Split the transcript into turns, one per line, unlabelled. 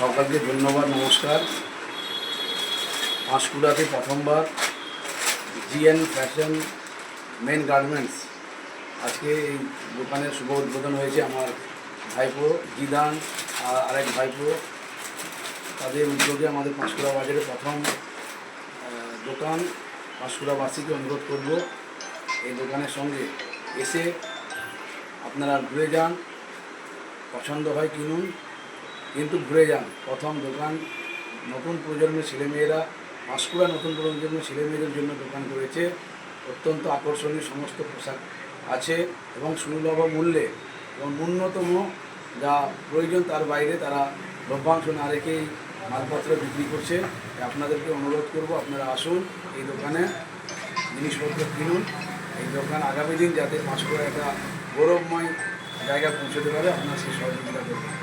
সকলকে ধন্যবাদ, নমস্কার। পাঁশকুড়াতে প্রথমবার জিএন ফ্যাশন মেন গার্মেন্টস আজকে এই দোকানের শুভ উদ্বোধন হয়েছে। আমার ভাইপো জিদান আর আরেক ভাইপো, তাদের উদ্যোগে আমাদের পাঁশকুড়া বাজারে প্রথম দোকান। পাঁশকুড়াবাসীকে অনুরোধ করব এই দোকানের সঙ্গে এসে আপনারা ঘুরে যান, পছন্দ হয় কিনুন, কিন্তু ঘুরে যান। প্রথম দোকান নতুন প্রজন্মের ছেলেমেয়েরা, পাঁশকুড়া নতুন প্রজন্মের ছেলেমেয়েদের জন্য দোকান করেছে। অত্যন্ত আকর্ষণীয় সমস্ত পোশাক আছে এবং সুলভ মূল্যে এবং ন্যূনতম যা প্রয়োজন তার বাইরে তারা লভ্যাংশ না রেখেই মালপত্র বিক্রি করছে। আপনাদেরকে অনুরোধ করব আপনারা আসুন, এই দোকানে জিনিসপত্র কিনুন। এই দোকান আগামী দিন যাতে পাঁশকুড়া একটা গৌরবময় জায়গা পৌঁছতে পারে আপনারা সেই সহযোগিতা করবেন।